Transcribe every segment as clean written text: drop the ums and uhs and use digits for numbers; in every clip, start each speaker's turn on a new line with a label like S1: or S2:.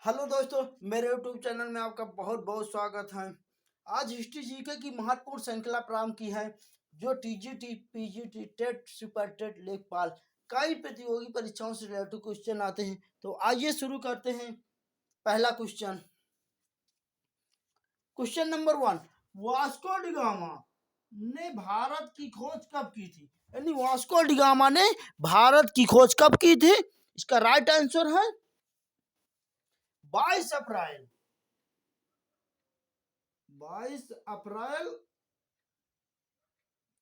S1: Hello दोस्तों, मेरे YouTube channel में आपका बहुत बहुत स्वागत है। आज हिस्ट्री जीके की महत्वपूर्ण श्रृंखला प्रारंभ की है, जो TGT, PGT, TET, super TET, लेखपाल कई प्रतियोगी परीक्षाओं से रिलेटेड क्वेश्चन आते हैं। तो आइए शुरू करते हैं। पहला question, question number 1, Vasco da Gama ने भारत की खोज कब की थी? यानी वास्को डिगामा ने भारत की खोज कब की थी? इसका राइट आंसर है 22 अप्रैल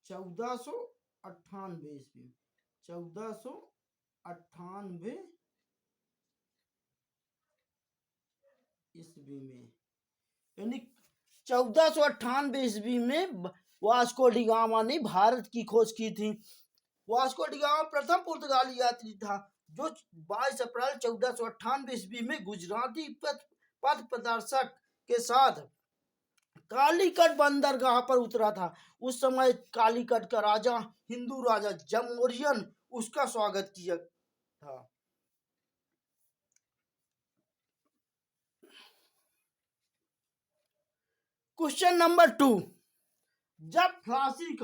S1: 1498 ईस्वी। 1498 ईस्वी में, यानी 1498 ईस्वी में वास्को डिगामा ने भारत की खोज की थी। वास्को डिगामा प्रथम पुर्तगाली यात्री था जो 22 अप्रैल 1498 ईस्वी में गुजराती पथ प्रदर्शक के साथ कालीकट बंदरगाह पर उतरा था। उस समय कालीकट का राजा, हिंदू राजा जमोरियन, उसका स्वागत किया था। क्वेश्चन नंबर 2, जब प्लासी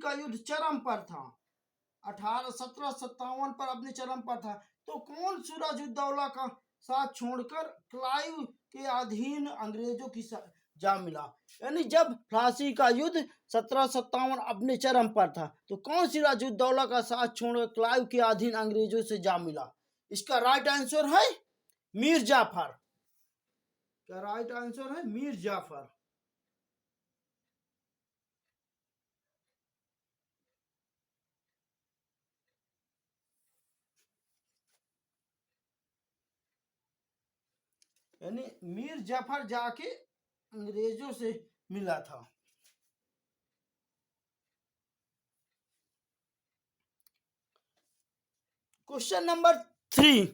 S1: का युद्ध चरम पर था, 1757 पर अपने चरम पर था, तो कौन सिराजुद्दौला का साथ छोड़कर क्लाइव के अधीन अंग्रेजों की जा मिला? यानी जब प्लासी का युद्ध 1757 अपने चरम पर था, तो कौन सिराजुद्दौला का साथ छोड़कर क्लाइव के अधीन अंग्रेजों से जा मिला? इसका राइट आंसर है मीर जाफर। का राइट आंसर है मीर जाफर। यानी मीर जाफर जाके अंग्रेजों से मिला था। क्वेश्चन नंबर 3,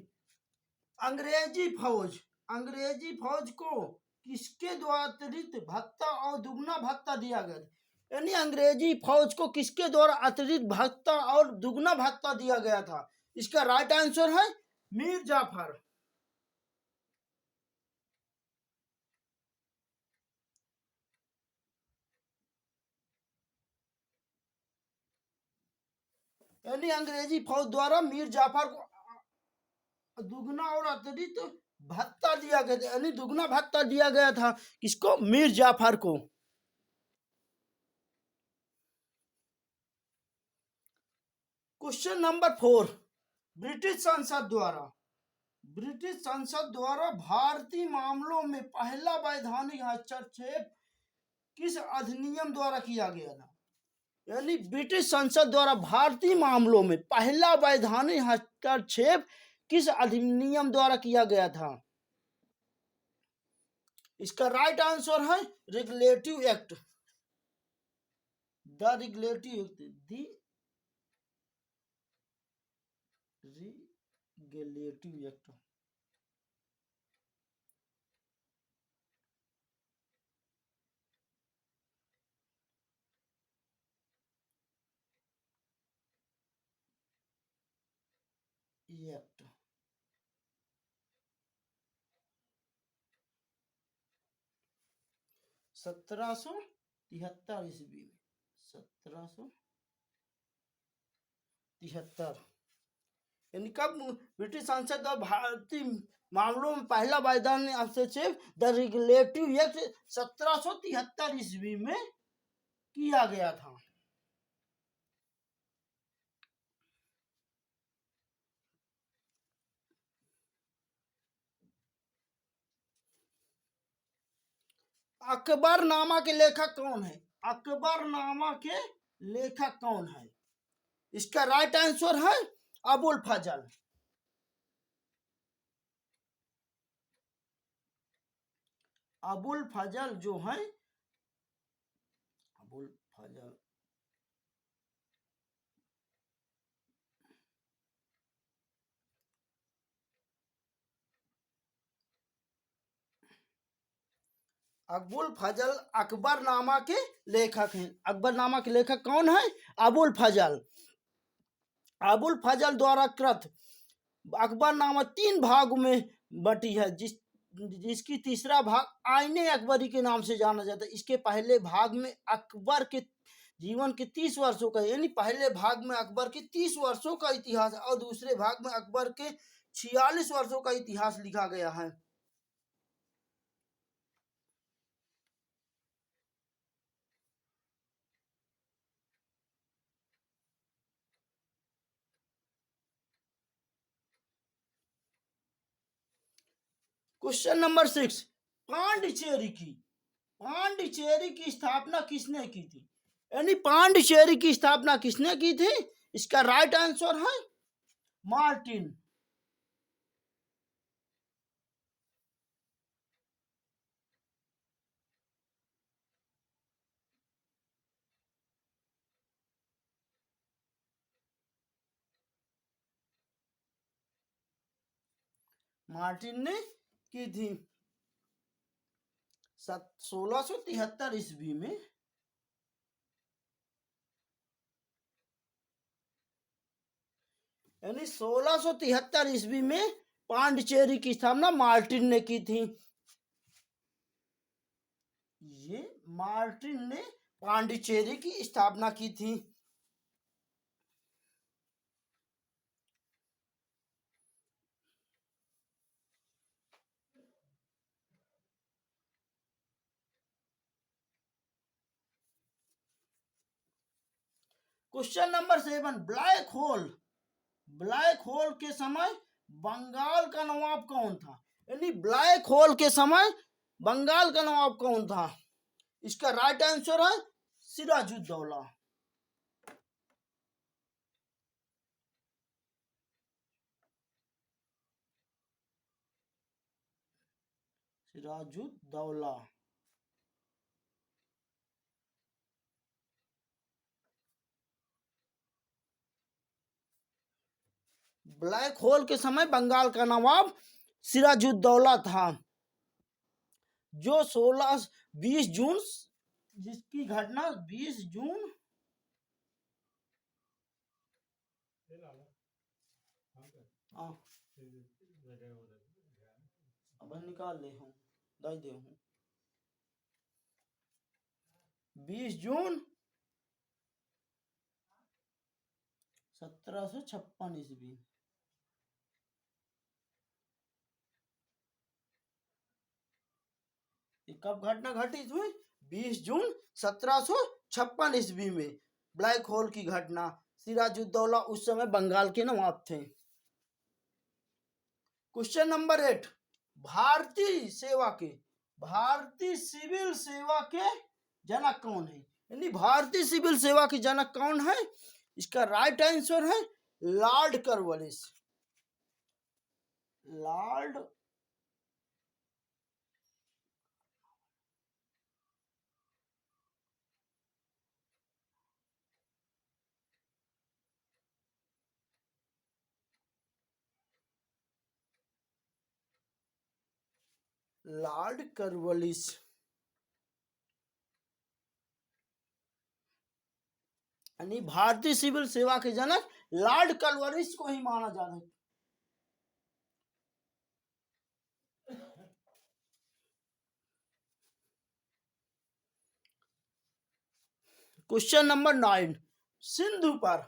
S1: अंग्रेजी फौज को किसके द्वारा अतिरिक्त भत्ता और दुगना भत्ता दिया गया? यानी अंग्रेजी फौज को किसके द्वारा अतिरिक्त भत्ता और दुगना भत्ता दिया गया था? इसका राइट आंसर है मीर जाफर। यानी अंग्रेजी फौज द्वारा मीर जाफर को दुगना और अतिरिक्त भत्ता दिया गया था, यानी दुगना भत्ता दिया गया था। किसको? मीर जाफर को। क्वेश्चन नंबर 4, ब्रिटिश संसद द्वारा भारतीय मामलों में पहला वैधानिक हस्तक्षेप किस अधिनियम द्वारा किया गया था? यानी ब्रिटिश संसद द्वारा भारतीय मामलों में पहला वैधानिक हस्तक्षेप किस अधिनियम द्वारा किया गया था? इसका राइट आंसर है regulative act. The regulative act. Act 1773 ईस्वी में, 1773। यानी कब ब्रिटिश संसद और भारतीय मामलों में पहला वैधानिक हस्तक्षेप द रेगुलेटिव एक्ट 1773 ईस्वी में किया गया था। अकबरनामा के लेखक कौन है? अकबरनामा के लेखक कौन है? इसका राइट आंसर है अबुल फजल। अबुल फजल जो है, अबुल फजल अबुल फजल अकबरनामा के लेखक हैं। अकबरनामा के लेखक कौन है? अबुल फजल। अबुल फजल द्वारा कृत अकबरनामा 3 भागों में बटी है, जिसकी तीसरा भाग आईने अकबरी के नाम से जाना जाता है। इसके पहले भाग में अकबर के जीवन के 30 वर्षों का, यानी पहले भाग में अकबर के 30 वर्षों का इतिहास और दूसरे भाग में अकबर के 46 वर्षों का इतिहास लिखा गया है। क्वेश्चन नंबर 6, पांडिचेरी की स्थापना किसने की थी? यानी पांडिचेरी की स्थापना किसने की थी? इसका राइट आंसर है मार्टिन। मार्टिन ने की थी 1673 ईस्वी में। यानी 1673 ईस्वी में पांडिचेरी की स्थापना मार्टिन ने की थी। ये मार्टिन ने पांडिचेरी की स्थापना की थी। क्वेश्चन नंबर 7, ब्लैक होल के समय बंगाल का नवाब कौन था? यानी ब्लैक होल के समय बंगाल का नवाब कौन था? इसका राइट आंसर है सिराजुद्दौला। सिराजुद्दौला। ब्लैक होल के समय बंगाल का नवाब सिराजुद्दौला था, जो 20 जून, जिसकी घटना 20 जून, हाँ अब निकाल ले हूँ, दे दे हूँ, 20 जून 1756 ईस्वी। कब घटना घटित हुई? 20 जून 1756 ईस्वी में ब्लैक होल की घटना। सिराजुद्दौला उस समय बंगाल के नवाब थे। क्वेश्चन नंबर 8, भारतीय सिविल सेवा के जनक कौन है? यानी भारतीय सिविल सेवा के जनक कौन है? इसका राइट आंसर है Lord Cornwallis. Lord Lord Cornwallis. यानी भारतीय सिविल सेवा के जनक लॉर्ड कार्नवालिस को ही माना जाता है। क्वेश्चन नंबर 9, सिंधु पर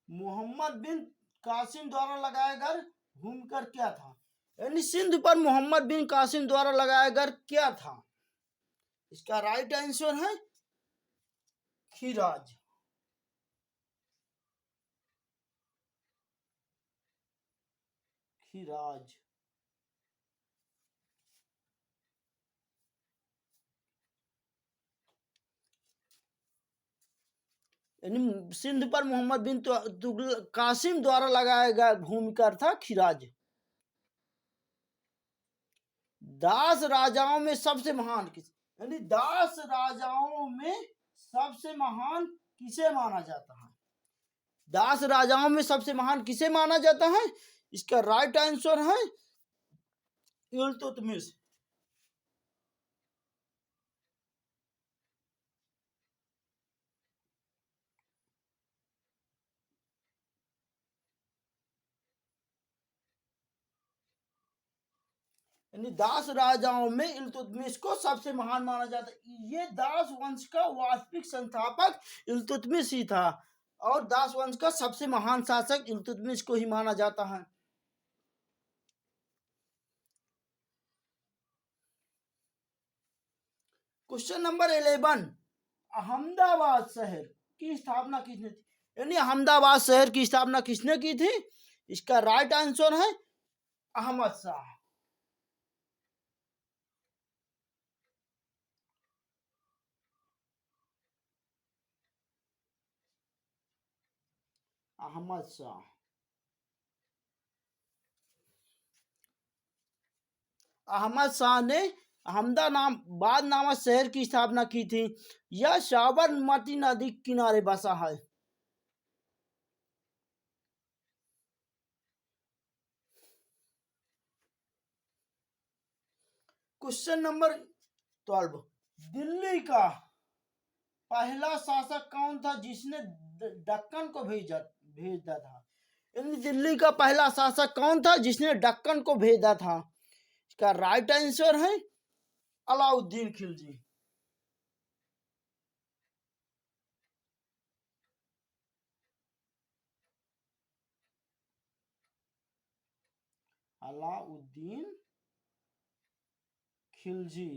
S1: मोहम्मद बिन कासिम द्वारा लगाया गया भूमिकर क्या था? यानी सिंधु पर मोहम्मद बिन कासिम द्वारा लगाया गया क्या था? इसका राइट आंसर है खिराज। खिराज। यानी सिंध पर मोहम्मद बिन कासिम द्वारा लगाया गया भूमिकर था खिराज। दास राजाओं में सबसे महान किस, यानी दास राजाओं में सबसे महान किसे माना जाता है? दास राजाओं में सबसे महान किसे माना जाता है? इसका राइट आंसर है इल्तुतमिश। यानी दास राजाओं में इल्तुतमिश को सबसे महान माना जाता है। ये दास वंश का वास्तविक संस्थापक इल्तुतमिश ही था और दास वंश का सबसे महान शासक इल्तुतमिश को ही माना जाता है। क्वेश्चन नंबर 11, अहमदाबाद शहर की स्थापना किसने की? यानी अहमदाबाद शहर की स्थापना किसने की थी? इसका राइट आंसर है अहमद शाह। अहमद शाह। अहमद शाह ने अहमदाबाद नामक शहर की स्थापना की थी। यह साबरमती नदी के किनारे बसा है। क्वेश्चन नंबर 12, दिल्ली का पहला शासक कौन था जिसने दक्कन को भेजा था? यानी दिल्ली का पहला शासक कौन था जिसने दक्कन को भेजा था? इसका राइट आंसर है अलाउद्दीन खिलजी। अलाउद्दीन खिलजी।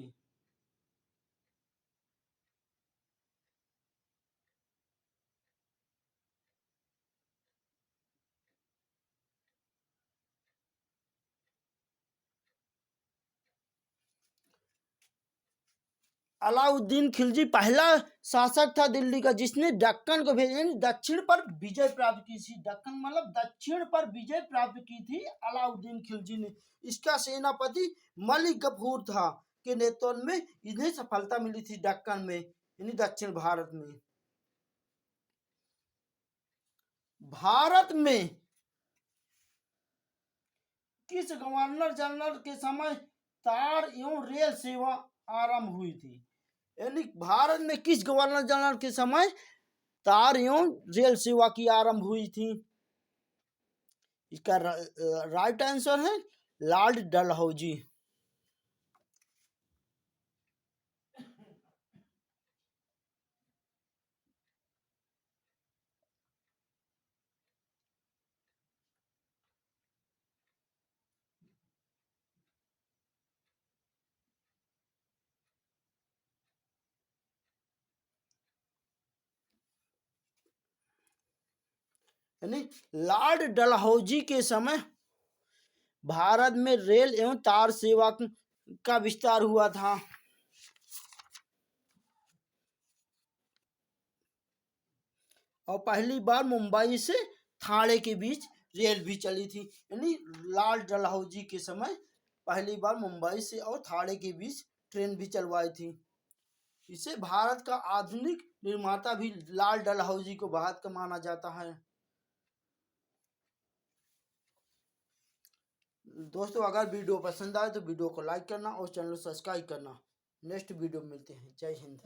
S1: अलाउद्दीन खिलजी पहला शासक था दिल्ली का जिसने दक्कन को भेजा, यानी दक्षिण पर विजय प्राप्त की थी। दक्कन मतलब दक्षिण पर विजय प्राप्त की थी अलाउद्दीन खिलजी ने। इसका सेनापति मलिक गफूर था के नेतृत्व में इन्हें सफलता मिली थी दक्कन में, यानी दक्षिण भारत में। भारत में किस गवर्नर जनरल के समय तार एवं रेल सेवा आरंभ हुई थी? यानी भारत में किस गवर्नर जनरल के समय तार एवं रेल सेवा की आरंभ हुई थी? इसका राइट आंसर है लॉर्ड डलहौजी। यानी लॉर्ड डलहौजी के समय भारत में रेल एवं तार सेवा का विस्तार हुआ था। और पहली बार मुंबई से थाने के बीच रेल भी चली थी। यानी लॉर्ड डलहौजी के समय पहली बार मुंबई से और थाने के बीच ट्रेन भी चलवाई थी। इसे भारत का आधुनिक निर्माता भी लॉर्ड डलहौजी को भारत का माना जाता है। दोस्तों अगर वीडियो पसंद आए तो वीडियो को लाइक करना और चैनल को सब्सक्राइब करना। नेक्स्ट वीडियो में मिलते हैं। जय हिंद।